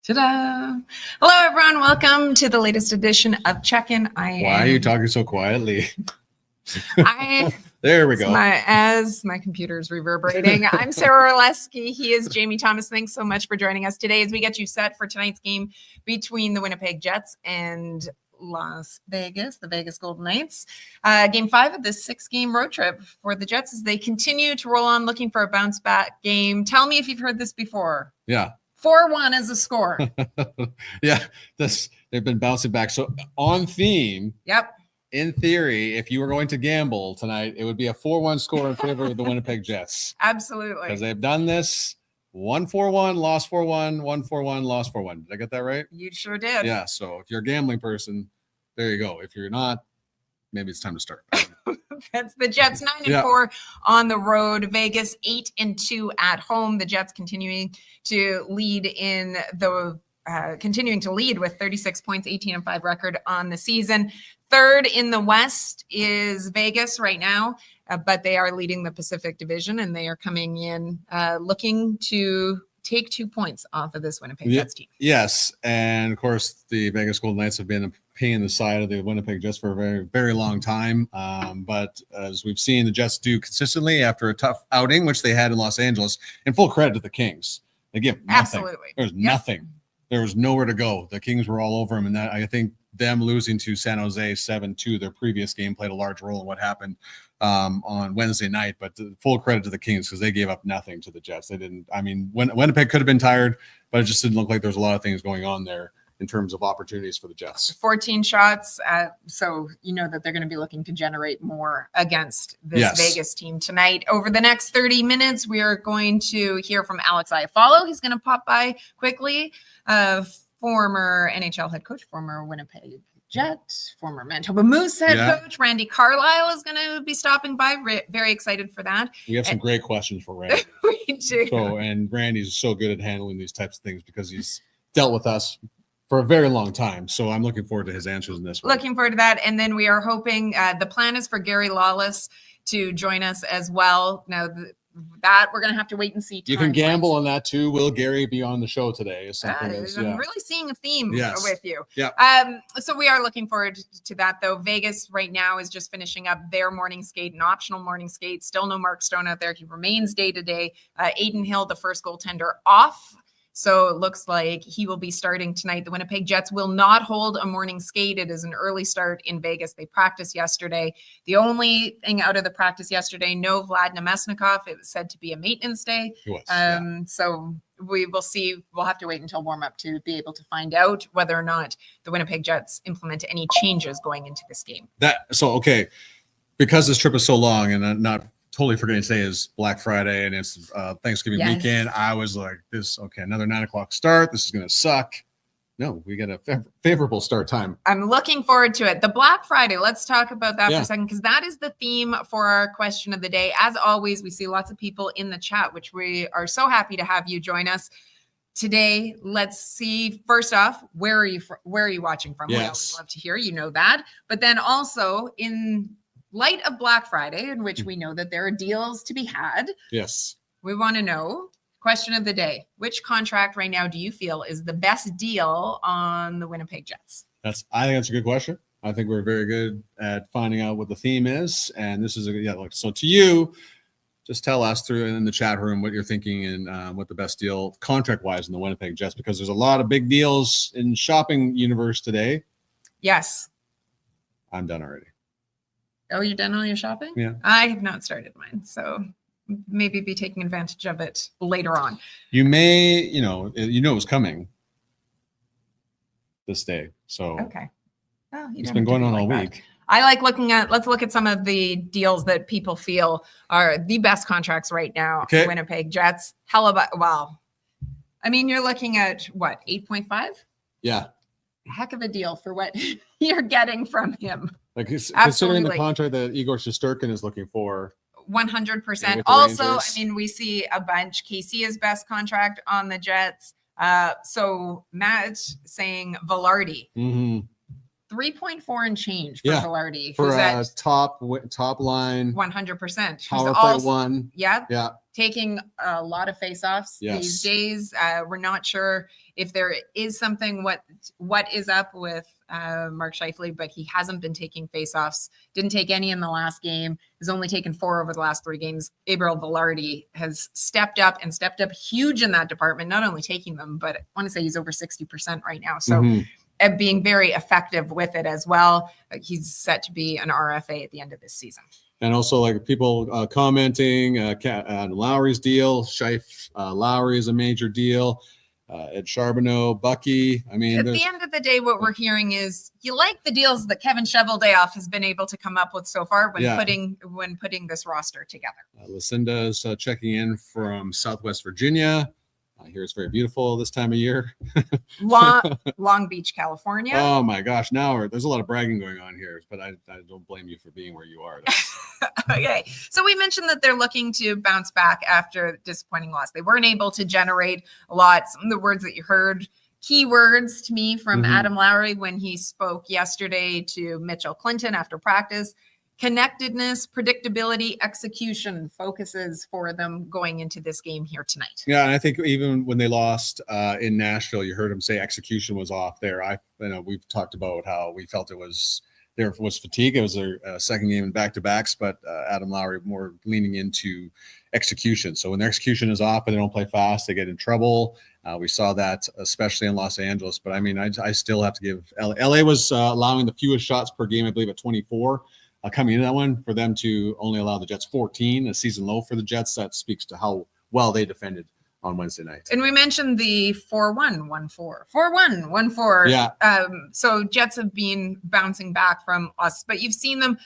Ta-da! Hello, everyone. Welcome to the latest edition of Check-In. Why are you talking so quietly? There we go. As my computer is reverberating, I'm Sara Orlesky. He is Jamie Thomas. Thanks so much for joining us today as we get you set for tonight's game between the Winnipeg Jets and Las Vegas, the Vegas Golden Knights. Game 5 of this 6-game road trip for the Jets as they continue to roll on looking for a bounce-back game. Tell me if you've heard this before. Yeah. 4-1 is a score. Yeah, they've been bouncing back. So on theme, yep. In theory, if you were going to gamble tonight, it would be a 4-1 score in favor of the Winnipeg Jets. Absolutely. Because they've done this 1-4-1, lost 4-1, 1-4-1, lost 4-1. Did I get that right? You sure did. Yeah, so if you're a gambling person, there you go. If you're not, maybe it's time to start. That's the Jets 9-4 on the road. Vegas 8-2 at home. The Jets continuing to lead with 36 points, 18-5 record on the season. Third in the West is Vegas right now, but they are leading the Pacific Division, and they are coming in looking to take 2 points off of this Winnipeg Jets team. Yes, and of course, the Vegas Golden Knights have been a pain in the side of the Winnipeg Jets for a very, very long time. But as we've seen the Jets do consistently after a tough outing, which they had in Los Angeles, and full credit to the Kings. They give nothing. Absolutely. There's nothing. There was nowhere to go. The Kings were all over them, and that I think them losing to San Jose 7-2, their previous game, played a large role in what happened on Wednesday night. But full credit to the Kings because they gave up nothing to the Jets. They didn't. I mean, Winnipeg could have been tired, but it just didn't look like there's a lot of things going on there in terms of opportunities for the Jets. 14 shots, so you know that they're going to be looking to generate more against this Vegas team tonight. Over the next 30 minutes, we are going to hear from Alex Iafallo. He's going to pop by quickly. Former NHL head coach, former Winnipeg Jet, former Manitoba Moose head coach, Randy Carlyle is going to be stopping by. Very excited for that. We have some great questions for Randy. We do. And Randy's so good at handling these types of things because he's dealt with us for a very long time. So I'm looking forward to his answers in this one. Looking forward to that. And then we are hoping the plan is for Gary Lawless to join us as well. Now, that we're going to have to wait and see. You can gamble on that too. Will Gary be on the show today? I'm really seeing a theme with you. Yeah. So we are looking forward to that, though. Vegas right now is just finishing up their morning skate, an optional morning skate. Still no Mark Stone out there. He remains day to day. Aiden Hill, the first goaltender, off. So it looks like he will be starting tonight. The Winnipeg Jets will not hold a morning skate. It is an early start in Vegas. They practiced yesterday. The only thing out of the practice yesterday, no Vlad Namestnikov. It was said to be a maintenance day. It was, So we will see. We'll have to wait until warm up to be able to find out whether or not the Winnipeg Jets implement any changes going into this game. Because this trip is so long and I'm not totally forgetting today is Black Friday and it's Thanksgiving weekend. I was like, another 9:00 start. This is going to suck. No, we get a favorable start time. I'm looking forward to it. The Black Friday, let's talk about that for a second, because that is the theme for our question of the day. As always, we see lots of people in the chat, which we are so happy to have you join us today. Let's see, first off, where are you watching from? Yes. We always love to hear, that. But then also in light of Black Friday, in which we know that there are deals to be had. Yes. We want to know, question of the day, which contract right now do you feel is the best deal on the Winnipeg Jets? I think that's a good question. I think we're very good at finding out what the theme is. And this is so to you, just tell us through in the chat room what you're thinking and what the best deal contract-wise in the Winnipeg Jets, because there's a lot of big deals in shopping universe today. Yes. I'm done already. Oh, you're done all your shopping? Yeah. I have not started mine, so maybe be taking advantage of it later on. You may, it was coming this day. So okay. Oh, it's been going on all week. I like let's look at some of the deals that people feel are the best contracts right now. Okay. Winnipeg Jets. You're looking at what, 8.5? Yeah. Heck of a deal for what you're getting from him. Considering the contract that Igor Shesterkin is looking for. 100%. Also, we see a bunch. KC's best contract on the Jets. So Matt saying Velarde. Mm-hmm. 3.4 and change for Velarde. For a top line. 100%. Power play one. Yeah. Yeah. taking a lot of faceoffs these days. We're not sure if there is something, what is up with Mark Scheifele, but he hasn't been taking faceoffs. Didn't take any in the last game. Has only taken 4 over the last 3 games. Gabriel Velarde has stepped up huge in that department, not only taking them, but I want to say he's over 60% right now. So being very effective with it as well. He's set to be an RFA at the end of this season. And also, like, people commenting on Lowry's deal. Lowry is a major deal. Ed Charbonneau, Bucky. I mean, at the end of the day, what we're hearing is you like the deals that Kevin Cheveldayoff has been able to come up with so far when putting this roster together. Lucinda is checking in from Southwest Virginia. I hear it's very beautiful this time of year. Long Beach, California. Oh my gosh! Now there's a lot of bragging going on here, but I don't blame you for being where you are. Okay, so we mentioned that they're looking to bounce back after disappointing loss. They weren't able to generate a lot. Some of the words that you heard, key words to me from Adam Lowry when he spoke yesterday to Mitchell Clinton after practice. Connectedness, predictability, execution focuses for them going into this game here tonight. Yeah, and I think even when they lost in Nashville, you heard him say execution was off there. We've talked about how we felt there was fatigue. It was their second game in back-to-backs, but Adam Lowry more leaning into execution. So when their execution is off and they don't play fast, they get in trouble. We saw that especially in Los Angeles. But I mean, I still have to give LA was allowing the fewest shots per game, I believe, at 24. Coming into that one, for them to only allow the Jets 14, a season low for the Jets, that speaks to how well they defended on Wednesday night. And we mentioned the 4-1-1-4. 4-1-1-4. Yeah. So Jets have been bouncing back from us, but you've seen them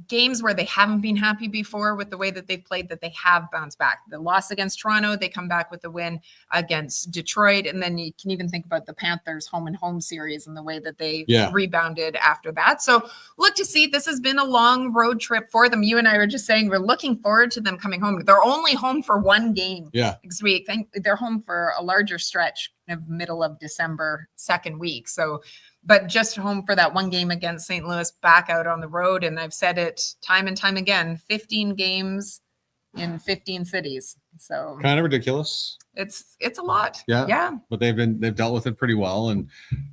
games where they haven't been happy before with the way that they've played, that they have bounced back. The loss against Toronto, they come back with the win against Detroit. And then you can even think about the Panthers home and home series and the way that they rebounded after that. So look to see, this has been a long road trip for them. You and I were just saying, we're looking forward to them coming home. They're only home for one game next week. They're home for a larger stretch of middle of December, second week. So, but just home for that one game against St. Louis, back out on the road. And I've said it time and time again, 15 games in 15 cities. So kind of ridiculous. It's a lot. Yeah. But they've dealt with it pretty well. And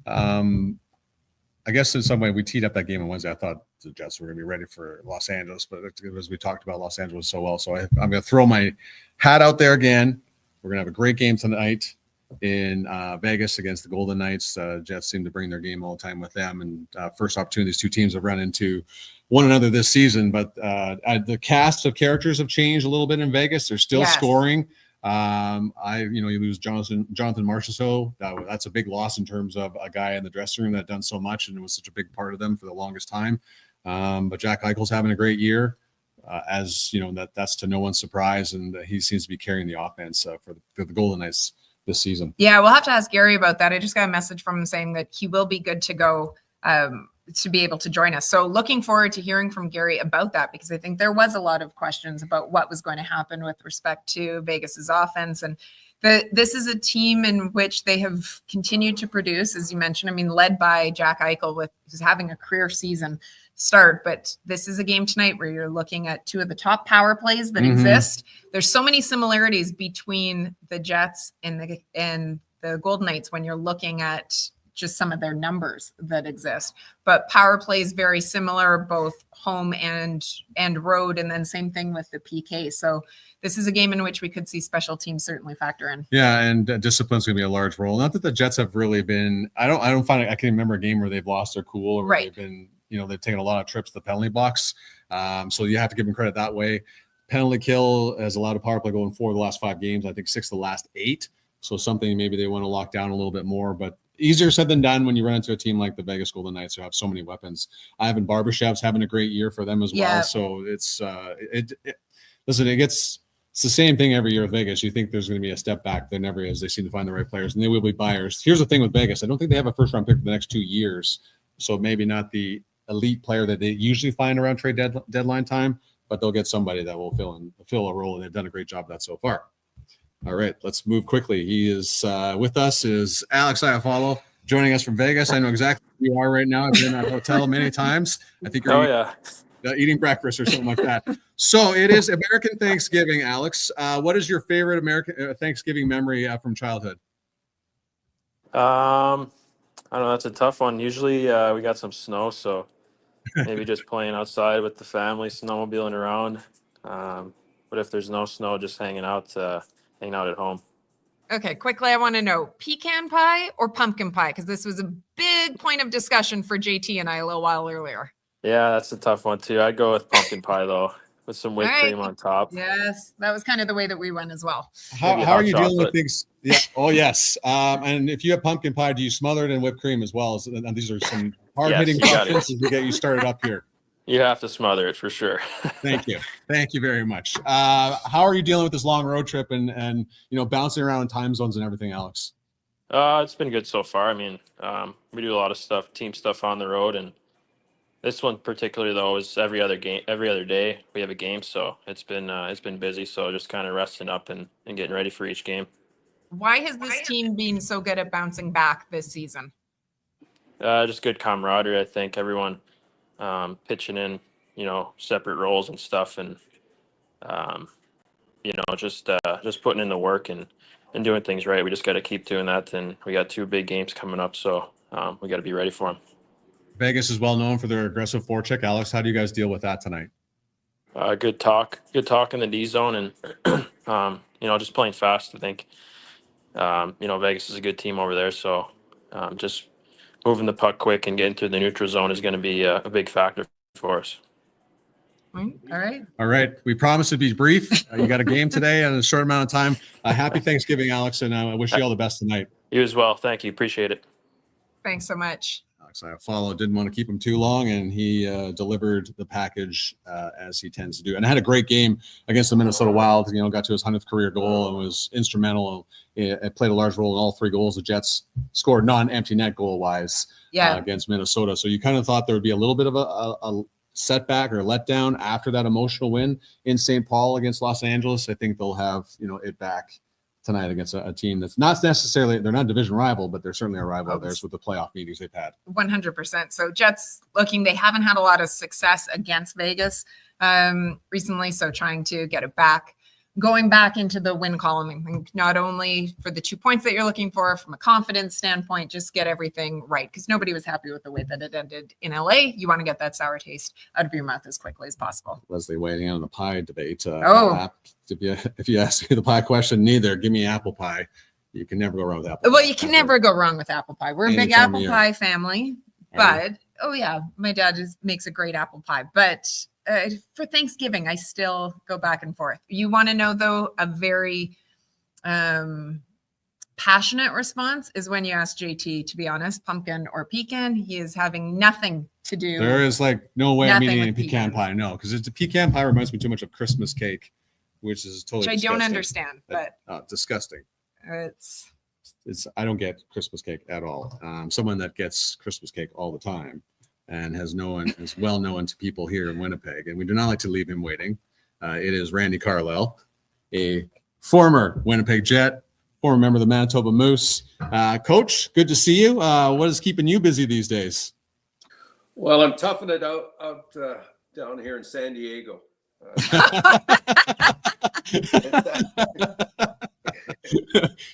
I guess in some way we teed up that game on Wednesday. I thought the Jets were going to be ready for Los Angeles, but as we talked about Los Angeles so well. So I'm going to throw my hat out there again. We're going to have a great game tonight in Vegas against the Golden Knights. Jets seem to bring their game all the time with them, and first opportunity these two teams have run into one another this season. But the cast of characters have changed a little bit in Vegas. They're still scoring. You lose Jonathan Marchessault. That's a big loss in terms of a guy in the dressing room that had done so much and was such a big part of them for the longest time. But Jack Eichel's having a great year. As you know, that's to no one's surprise, and he seems to be carrying the offense for the Golden Knights this season. Yeah, we'll have to ask Gary about that. I just got a message from him saying that he will be good to go to be able to join us. So looking forward to hearing from Gary about that, because I think there was a lot of questions about what was going to happen with respect to Vegas's offense. And this is a team in which they have continued to produce, as you mentioned, I mean, led by Jack Eichel, who's having a career season start. But this is a game tonight where you're looking at two of the top power plays that exist. There's so many similarities between the Jets and the Golden Knights when you're looking at just some of their numbers that exist. But power plays very similar, both home and road, and then same thing with the PK. So this is a game in which we could see special teams certainly factor in. Yeah, and discipline's going to be a large role. Not that the Jets have really been. I can remember a game where they've lost their cool, or they've been. They've taken a lot of trips to the penalty box. So you have to give them credit that way. Penalty kill has allowed a power play going forward the last 5 games. I think 6 of the last 8. So something maybe they want to lock down a little bit more, but easier said than done when you run into a team like the Vegas Golden Knights who have so many weapons. Ivan Barbashev's having a great year for them as well. So it's it's the same thing every year with Vegas. You think there's going to be a step back. There never is. They seem to find the right players, and they will be buyers. Here's the thing with Vegas. I don't think they have a first-round pick for the next 2 years. So maybe not the elite player that they usually find around trade deadline time, but they'll get somebody that will fill a role, and they've done a great job of that so far. All right, let's move quickly. He is with us is Alex Iafallo, joining us from Vegas. I know exactly who you are right now. I've been in that hotel many times. I think you're eating breakfast or something like that. So it is American Thanksgiving, Alex. What is your favorite American Thanksgiving memory from childhood? I don't know. That's a tough one. Usually we got some snow, so maybe just playing outside with the family, snowmobiling around. But if there's no snow, just hanging out at home. Okay, quickly, I want to know pecan pie or pumpkin pie? Because this was a big point of discussion for JT and I a little while earlier. Yeah, that's a tough one too. I'd go with pumpkin pie though, with some whipped cream on top. Yes, that was kind of the way that we went as well. How are you dealing with things? Yeah. Oh, yes. And if you have pumpkin pie, do you smother it in whipped cream as well? And these are some hard-hitting questions to get you started up here. You have to smother it for sure. Thank you. Thank you very much. How are you dealing with this long road trip and bouncing around in time zones and everything, Alex? It's been good so far. I mean, we do a lot of stuff, team stuff on the road, and this one particularly though is every other day we have a game, so it's been busy. So just kind of resting up and getting ready for each game. Why has this team been so good at bouncing back this season? Just good camaraderie. I think everyone pitching in, separate roles and stuff, and just putting in the work and doing things right. We just got to keep doing that, and we got 2 big games coming up, so we got to be ready for them. Vegas is well known for their aggressive forecheck. Alex, how do you guys deal with that tonight? Good talk in the D zone, and just playing fast. I think Vegas is a good team over there, so just moving the puck quick and getting through the neutral zone is going to be a big factor for us. All right. We promised to be brief. You got a game today in a short amount of time. Happy Thanksgiving, Alex, and I wish you all the best tonight. You as well. Thank you. Appreciate it. Thanks so much. Alex Iafallo didn't want to keep him too long, and he delivered the package as he tends to do. And had a great game against the Minnesota Wild. Got to his 100th career goal and was instrumental. It played a large role in all 3 goals the Jets scored, non-empty net goal-wise, against Minnesota. So you kind of thought there would be a little bit of a setback or letdown after that emotional win in St. Paul against Los Angeles. I think they'll have it back tonight against a team that's not necessarily, they're not a division rival, but they're certainly a rival of theirs with the playoff meetings they've had. 100%. So Jets they haven't had a lot of success against Vegas recently, so trying to get it back. Going back into the win column, I think not only for the 2 points that you're looking for from a confidence standpoint, just get everything right, because nobody was happy with the way that it ended in LA. You want to get that sour taste out of your mouth as quickly as possible. Leslie weighing in on the pie debate. If you ask me the pie question, neither. Give me apple pie. You can never go wrong with apple pie. Well, you can never go wrong with apple pie. We're a big apple pie family, but my dad makes a great apple pie. But for Thanksgiving, I still go back and forth. You want to know, though, a very passionate response is when you ask JT, to be honest, pumpkin or pecan. He is having nothing to do. There is no way I'm eating any pecan pie. No, because it's a pecan pie reminds me too much of Christmas cake, which is totally which I don't understand, but disgusting. It's I don't get Christmas cake at all. Someone that gets Christmas cake all the time and is well known to people here in Winnipeg, and we do not like to leave him waiting. It is Randy Carlyle, a former Winnipeg Jet, former member of the Manitoba Moose. Coach, good to see you. What is keeping you busy these days? Well, I'm toughing it out down here in San Diego.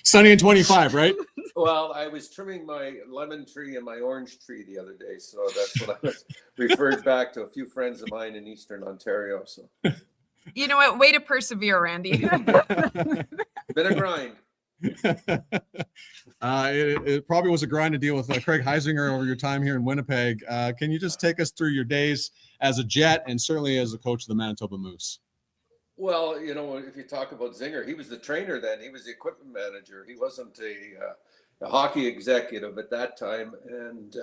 Sunny and 25, right? Well, I was trimming my lemon tree and my orange tree the other day, so that's what I was referred back to a few friends of mine in Eastern Ontario. So, you know what? Way to persevere, Randy. Bit of grind. It probably was a grind to deal with Craig Heisinger over your time here in Winnipeg. Can you just take us through your days as a Jet and certainly as a coach of the Manitoba Moose? Well, if you talk about Zinger, he was the trainer then. He was the equipment manager. He wasn't a hockey executive at that time. And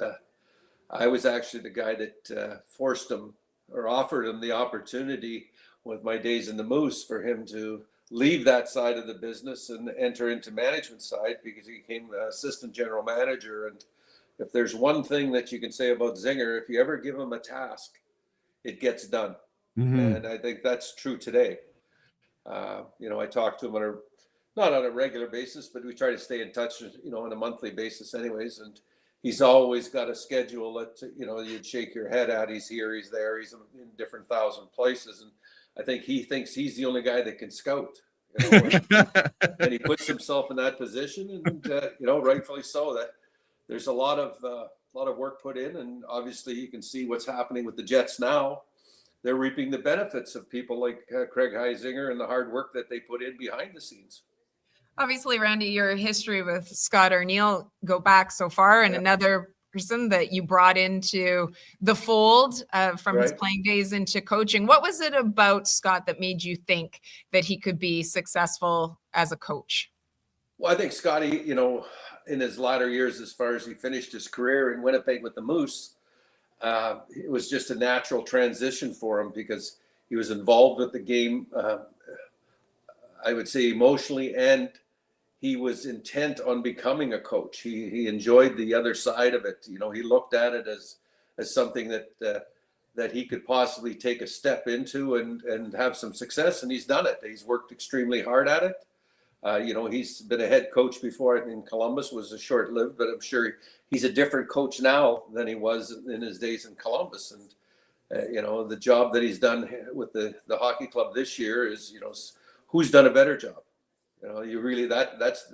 I was actually the guy that forced him or offered him the opportunity with my days in the Moose for him to leave that side of the business and enter into management side, because he became assistant general manager. And if there's one thing that you can say about Zinger, if you ever give him a task, it gets done. Mm-hmm. And I think that's true today. I talk to him not on a regular basis, but we try to stay in touch, on a monthly basis anyways. And he's always got a schedule that, you'd shake your head at. He's here, he's there, he's in different thousand places. And I think he thinks he's the only guy that can scout, and he puts himself in that position, and, rightfully so. That there's a lot of work put in, and obviously you can see what's happening with the Jets now. They're reaping the benefits of people like Craig Heisinger and the hard work that they put in behind the scenes. Obviously, Randy, your history with Scott Arniel go back so far, and another person that you brought into the fold from his playing days into coaching. What was it about Scott that made you think that he could be successful as a coach? Well, I think Scotty, in his latter years, as far as he finished his career in Winnipeg with the Moose, it was just a natural transition for him because he was involved with the game, I would say emotionally, and he was intent on becoming a coach. He enjoyed the other side of it. He looked at it as something that he could possibly take a step into and have some success, and he's done it. He's worked extremely hard at it. He's been a head coach before in Columbus, was a short-lived, but I'm sure he's a different coach now than he was in his days in Columbus. And, the job that he's done with the hockey club this year is, who's done a better job? You really, that's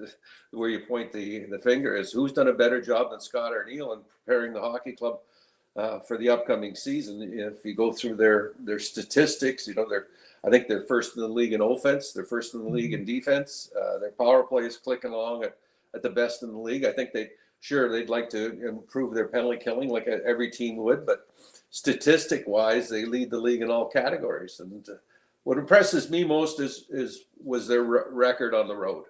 where you point the finger is who's done a better job than Scott Arniel in preparing the hockey club for the upcoming season. If you go through their statistics, I think they're first in the league in offense. They're first in the league in defense. Their power play is clicking along at the best in the league. I think they'd like to improve their penalty killing like every team would, but statistic-wise, they lead the league in all categories. And what impresses me most was their record on the road.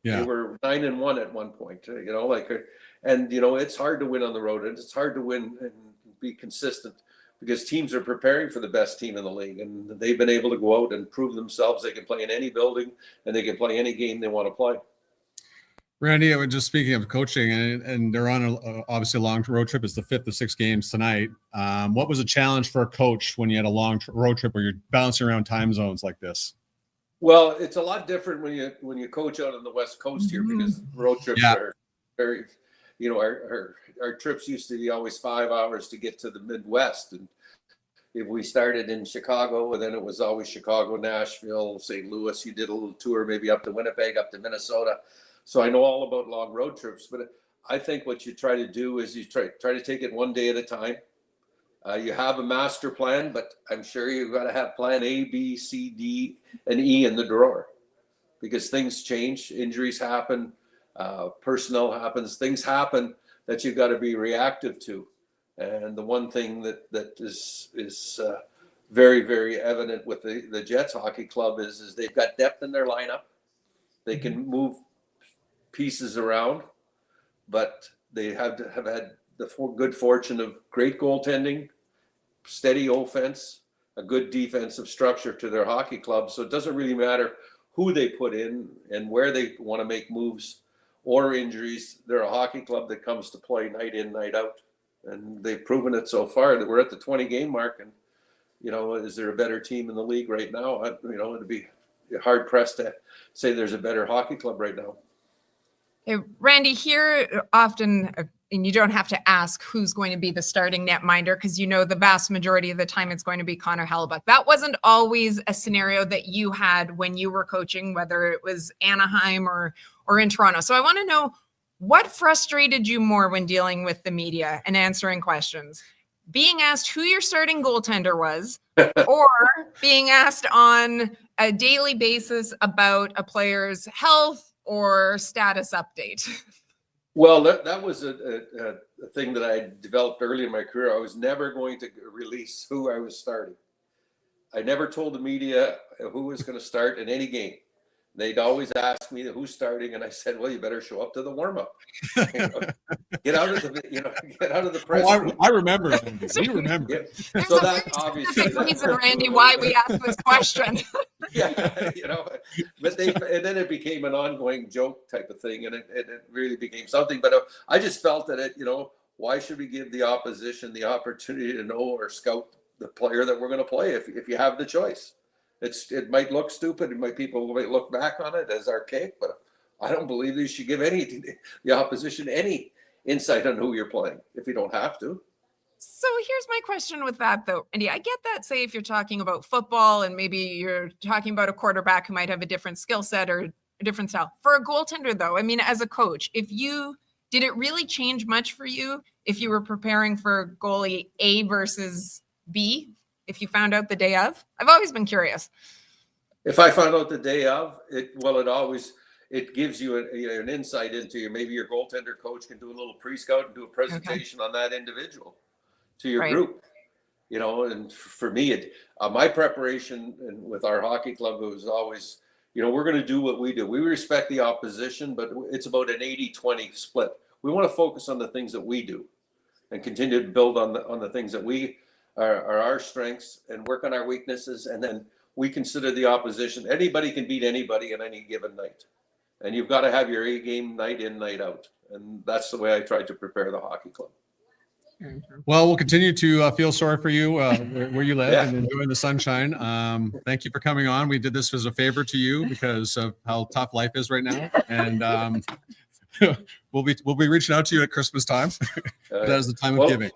Yeah. They were 9-1 at one point, and it's hard to win on the road, and it's hard to win and be consistent because teams are preparing for the best team in the league, and they've been able to go out and prove themselves. They can play in any building, and they can play any game they want to play. Randy, I was just speaking of coaching, and they're on obviously a long road trip. It's the 5th of 6 games tonight. What was a challenge for a coach when you had a long road trip where you're bouncing around time zones like this? Well, it's a lot different when you coach out on the West Coast here because road trips are very, our trips used to be always 5 hours to get to the Midwest. And if we started in Chicago, and then it was always Chicago, Nashville, St. Louis, you did a little tour, maybe up to Winnipeg, up to Minnesota. So I know all about long road trips, but I think what you try to do is you try to take it one day at a time. You have a master plan, but I'm sure you've got to have plan A, B, C, D, and E in the drawer because things change, injuries happen, personnel happens, things happen that you've got to be reactive to. And the one thing that is very, very evident with the Jets hockey club is they've got depth in their lineup. They can move pieces around, but they have had the good fortune of great goaltending, steady offense, a good defensive structure to their hockey club. So it doesn't really matter who they put in and where they want to make moves or injuries. They're a hockey club that comes to play night in, night out. And they've proven it so far. That we're at the 20-game mark. And, is there a better team in the league right now? It'd be hard-pressed to say there's a better hockey club right now. Hey, Randy, here often, and you don't have to ask who's going to be the starting netminder because the vast majority of the time it's going to be Connor Hellebuyck. That wasn't always a scenario that you had when you were coaching, whether it was Anaheim or in Toronto. So I want to know what frustrated you more when dealing with the media and answering questions? Being asked who your starting goaltender was or being asked on a daily basis about a player's health or status update? Well, that was a thing that I developed early in my career. I was never going to release who I was starting. I never told the media who was going to start in any game. They'd always ask me who's starting, and I said, "Well, you better show up to the warm-up. Get out of the press room." I remember. We remember. Yeah. So that obviously reason, Randy, why we asked this question. Yeah, but and then it became an ongoing joke type of thing, and it really became something. But I just felt that why should we give the opposition the opportunity to know or scout the player that we're going to play if you have the choice? It might look stupid. People might look back on it as archaic, but I don't believe they should give the opposition any insight on who you're playing if you don't have to. So here's my question with that, though, Randy. I get that, say, if you're talking about football and maybe you're talking about a quarterback who might have a different skill set or a different style. For a goaltender, though, I mean, as a coach, did it really change much for you if you were preparing for goalie A versus B, if you found out the day of? I've always been curious. If I found out the day of, it gives you an insight into maybe your goaltender coach can do a little pre-scout and do a presentation on that individual to your group, and for me, my preparation and with our hockey club, it was always, we're going to do what we do. We respect the opposition, but it's about an 80-20 split. We want to focus on the things that we do and continue to build on the things that we are our strengths and work on our weaknesses. And then we consider the opposition. Anybody can beat anybody on any given night. And you've got to have your A game night in, night out. And that's the way I tried to prepare the hockey club. Well, we'll continue to feel sorry for you where you live and enjoying the sunshine. Thank you for coming on. We did this as a favor to you because of how tough life is right now. And we'll be reaching out to you at Christmas time. That is the time of giving.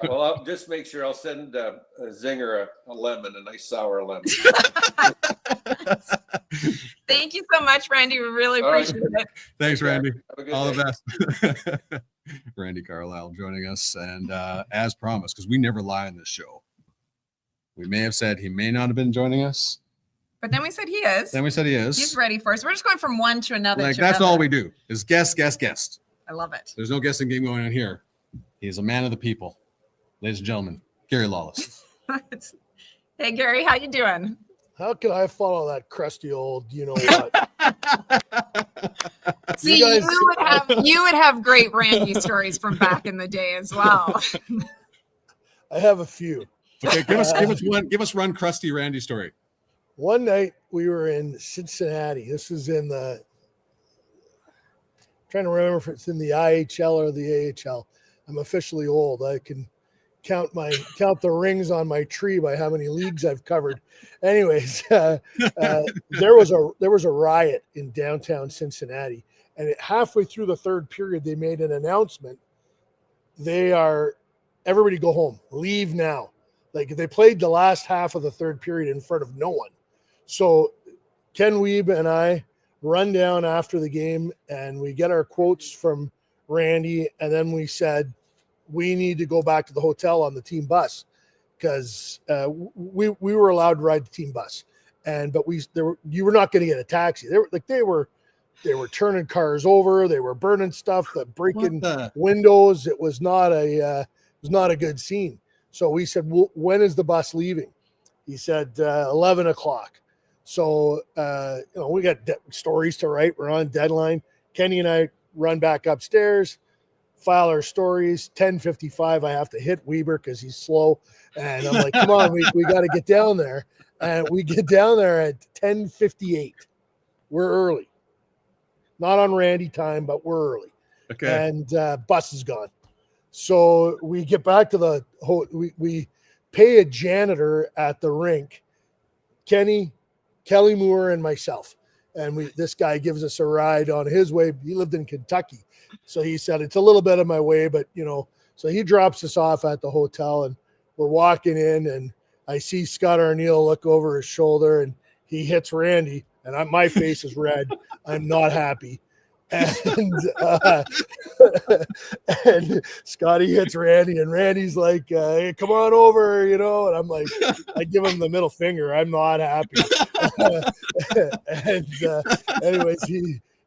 Well, I'll just make sure I'll send Zinger a lemon, a nice sour lemon. Thank you so much, Randy. We really appreciate it. Thanks, Randy. All day. The best. Randy Carlyle joining us. And as promised, because we never lie on this show, we may have said he may not have been joining us. But then we said he is. He's ready for us. We're just going from one to another. That's all we do is guess. I love it. There's no guessing game going on here. He's a man of the people. Ladies and gentlemen, Gary Lawless. Hey, Gary, how you doing? How can I follow that crusty old, what? See, you would have great Randy stories from back in the day as well. I have a few. Okay, give us one crusty Randy story. One night we were in Cincinnati. This was in trying to remember if it's in the IHL or the AHL. I'm officially old. I can count the rings on my tree by how many leagues I've covered. Anyways, there was a riot in downtown Cincinnati, and halfway through the third period, they made an announcement. Everybody go home, leave now. Like they played the last half of the third period in front of no one. So Ken Wiebe and I run down after the game, and we get our quotes from Randy, and then we said we need to go back to the hotel on the team bus because we were allowed to ride the team bus, but you were not going to get a taxi. They were turning cars over, they were burning stuff, breaking windows. It was not a good scene. So we said, when is the bus leaving? He said 11 o'clock. So we got stories to write. We're on deadline. Kenny and I run back upstairs, file our stories. 10:55, I have to hit Weber because he's slow. And I'm like, come on, we got to get down there. And we get down there at 10:58. We're early. Not on Randy time, but we're early. Okay. And bus is gone. So we get back to we pay a janitor at the rink, Kenny, Kelly Moore, and myself. And this guy gives us a ride on his way. He lived in Kentucky. So he said, it's a little bit of my way, but so he drops us off at the hotel, and we're walking in, and I see Scott Arneal look over his shoulder, and he hits Randy, and my face is red. I'm not happy. And Scotty hits Randy, and Randy's like, hey, come on over, and I'm like, I give him the middle finger. I'm not happy. Anyways,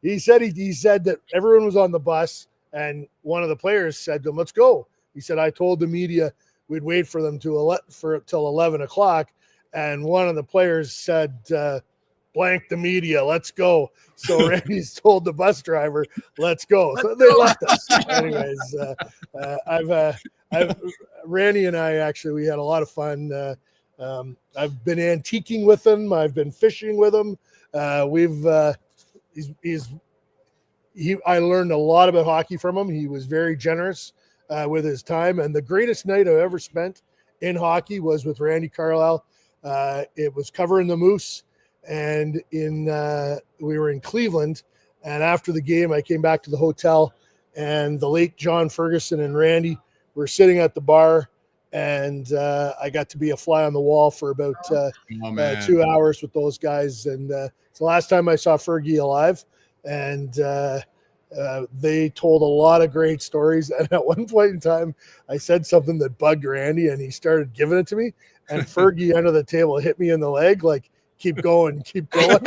he said that everyone was on the bus, and one of the players said to him, let's go. He said, I told the media we'd till 11 o'clock. And one of the players said, blank the media, let's go. So Randy's told the bus driver, let's go. So they left us. Anyways, Randy and I we had a lot of fun. I've been antiquing with him. I've been fishing with him. I learned a lot about hockey from him. He was very generous with his time. And the greatest night I've ever spent in hockey was with Randy Carlyle. It was covering the Moose. And we were in Cleveland, and after the game, I came back to the hotel, and the late John Ferguson and Randy were sitting at the bar, and I got to be a fly on the wall for about 2 hours with those guys. And it's the last time I saw Fergie alive, and they told a lot of great stories. And at one point in time, I said something that bugged Randy, and he started giving it to me. And Fergie under the table hit me in the leg, like, keep going, keep going.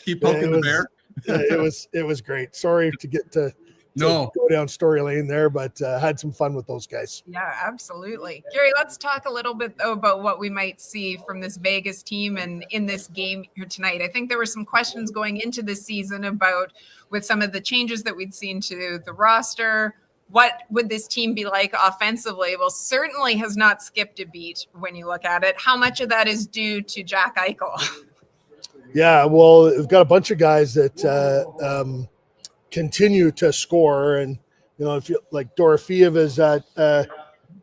Keep poking the bear. It was great. Sorry to get to go down story lane there, but had some fun with those guys. Yeah, absolutely. Gary, let's talk a little bit though about what we might see from this Vegas team and in this game here tonight. I think there were some questions going into this season about, with some of the changes that we'd seen to the roster, what would this team be like offensively? Well, certainly has not skipped a beat when you look at it. How much of that is due to Jack Eichel? Yeah, well, we've got a bunch of guys that continue to score, and if you like, Dorofeev is at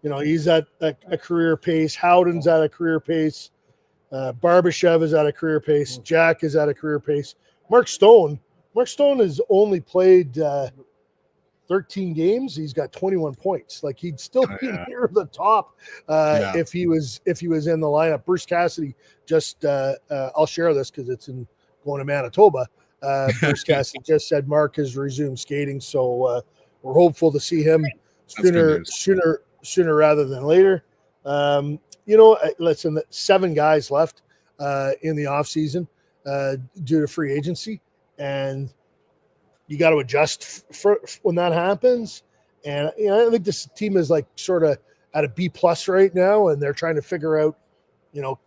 he's at a career pace. Howden's at a career pace. Barbashev is at a career pace. Jack is at a career pace. Mark Stone has only played 13 games. He's got 21 points. Like, he'd still be near the top if he was in the lineup. Bruce Cassidy just I'll share this because it's going to Manitoba. Bruce Cassidy just said Mark has resumed skating, so we're hopeful to see him sooner rather than later. Listen, 7 guys left in the offseason due to free agency, and you got to adjust for when that happens. And I think this team is like sort of at a B+ right now, and they're trying to figure out,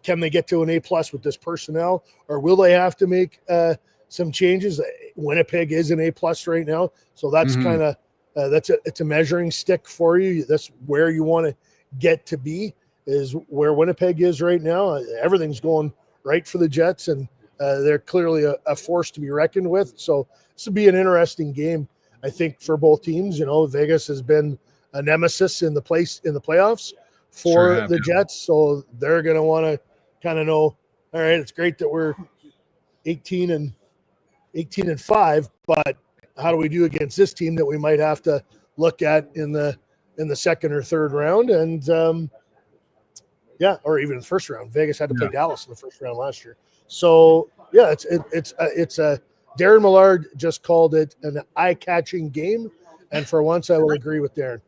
can they get to an A+ with this personnel, or will they have to make some changes? Winnipeg is an A+ right now, so that's kind of it's a measuring stick for you. That's where you want to get to be, is where Winnipeg is right now. Everything's going right for the Jets, and they're clearly a force to be reckoned with. So this will be an interesting game, I think, for both teams. Vegas has been a nemesis in the playoffs for the Jets, so they're going to want to kind of know, all right, it's great that we're 18-5, but how do we do against this team that we might have to look at in the second or third round? And or even the first round. Vegas had to play Dallas in the first round last year. So it's a Darren Millard just called it an eye-catching game, and for once I will agree with Darren.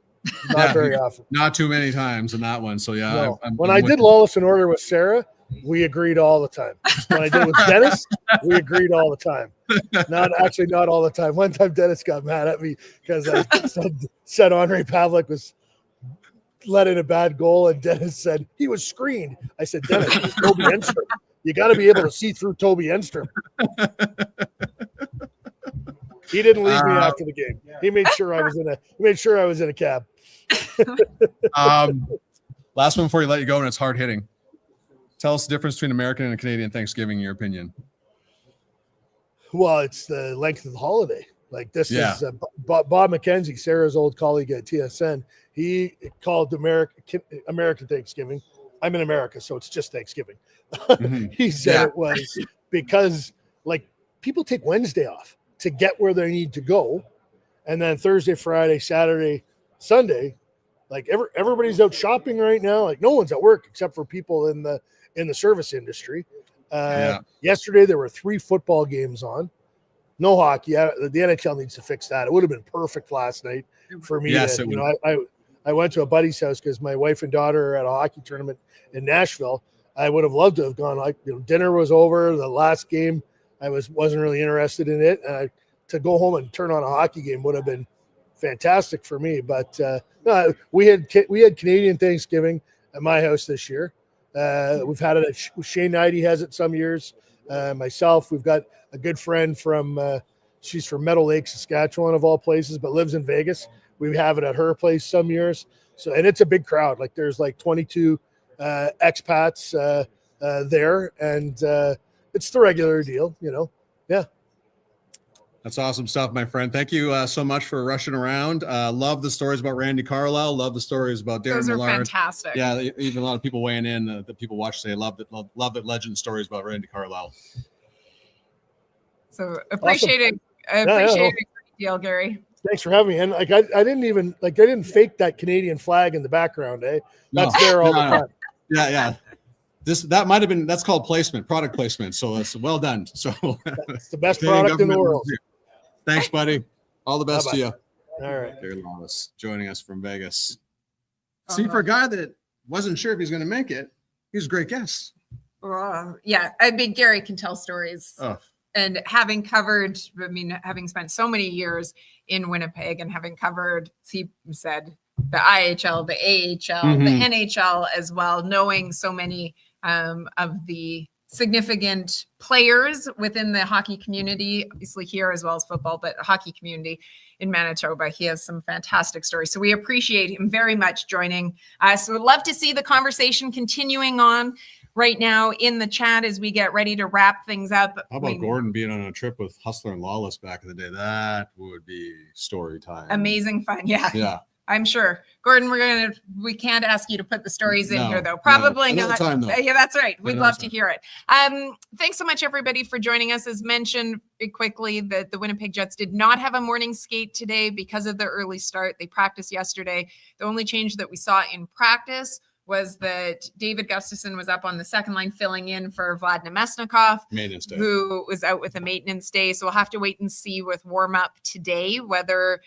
Not very often. Not too many times in that one. So no. When I did Lawless in Order with Sarah, we agreed all the time. When I did it with Dennis, we agreed all the time. Not all the time. One time Dennis got mad at me because I said Andre Pavlik was let in a bad goal, and Dennis said he was screened. I said, Dennis, it's Toby Enstrom. You got to be able to see through Toby Enstrom. He didn't leave me after the game. He made sure I was in a cab. Last one before you let you go, and it's hard hitting. Tell us the difference between American and Canadian Thanksgiving, in your opinion. Well, it's the length of the holiday. Like, this is Bob McKenzie, Sarah's old colleague at TSN. He called American Thanksgiving. I'm in America, so it's just Thanksgiving. He said it was because, like, people take Wednesday off to get where they need to go, and then Thursday, Friday, Saturday, Sunday, like everybody's out shopping right now. Like, no one's at work except for people in the service industry. Yesterday there were 3 football games on. No hockey. The NHL needs to fix that. It would have been perfect last night for me. Yes, I went to a buddy's house because my wife and daughter are at a hockey tournament in Nashville. I would have loved to have gone. Like, dinner was over. The last game, I wasn't really interested in it. To go home and turn on a hockey game would have been fantastic for me. But no, we had Canadian Thanksgiving at my house this year. We've had it. Shane Knighty has it some years. Myself, we've got a good friend from. She's from Meadow Lake, Saskatchewan, of all places, but lives in Vegas. We have it at her place some years. So, and it's a big crowd. Like, there's like 22 expats there, and it's the regular deal, Yeah. That's awesome stuff, my friend. Thank you so much for rushing around. Love the stories about Randy Carlyle. Love the stories about Darren Those are Millard. fantastic. Yeah, even a lot of people weighing in. The people watch say love the legend stories about Randy Carlyle. So appreciate it. I appreciate it. Great deal, Gary. Thanks for having me. And like I didn't fake that Canadian flag in the background, eh? That's there all the time. Yeah. That might have been, that's called placement, product placement. So that's well done. So It's the best product in the world. Thanks, buddy. All the best Bye-bye. to you. All right. Gary Lawless joining us from Vegas. See, for a guy that wasn't sure if he's going to make it, he's a great guest. Yeah, I mean, Gary can tell stories. Oh. And having covered, having spent so many years in Winnipeg and having covered, he said, the IHL, the AHL, the NHL as well, knowing so many of the significant players within the hockey community, obviously here as well as football, but hockey community in Manitoba. He has some fantastic stories. So we appreciate him very much joining us. So we'd love to see the conversation continuing on right now in the chat as we get ready to wrap things up. How about Gordon being on a trip with Hustler and Lawless back in the day? That would be story time. Amazing fun. Yeah. Yeah. I'm sure. Gordon, we can't ask you to put the stories in here though. Probably not. Time, though. Yeah, that's right. We'd love to hear it. Thanks so much everybody for joining us. As mentioned quickly, that the Winnipeg Jets did not have a morning skate today because of the early start. They practiced yesterday. The only change that we saw in practice was that David Gustafson was up on the second line filling in for Vlad Nemesnikov, who was out with a maintenance day. So we'll have to wait and see with warm-up today whether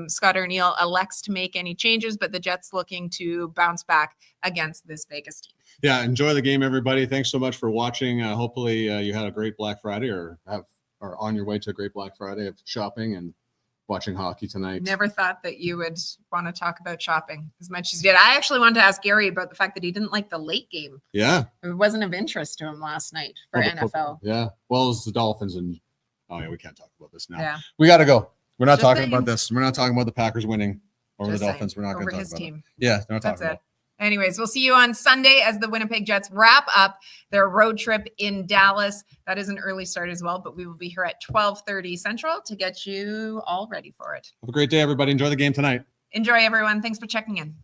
Scott O'Neill elects to make any changes, but the Jets looking to bounce back against this Vegas team. Yeah, enjoy the game, everybody. Thanks so much for watching. Hopefully you had a great Black Friday or are on your way to a great Black Friday of shopping and watching hockey tonight. Never thought that you would want to talk about shopping as much as you did. I actually wanted to ask Gary about the fact that he didn't like the late game. Yeah. It wasn't of interest to him last night for NFL. Yeah. Well, it's the Dolphins and we can't talk about this now. Yeah. We got to go. We're not Just talking saying. about this. We're not talking about the Packers winning over Just the Dolphins. saying. We're not going Over to talk his about team. it. Yeah. They're not That's talking it. about it. Anyways, we'll see you on Sunday as the Winnipeg Jets wrap up their road trip in Dallas. That is an early start as well, but we will be here at 12:30 Central to get you all ready for it. Have a great day, everybody. Enjoy the game tonight. Enjoy, everyone. Thanks for checking in.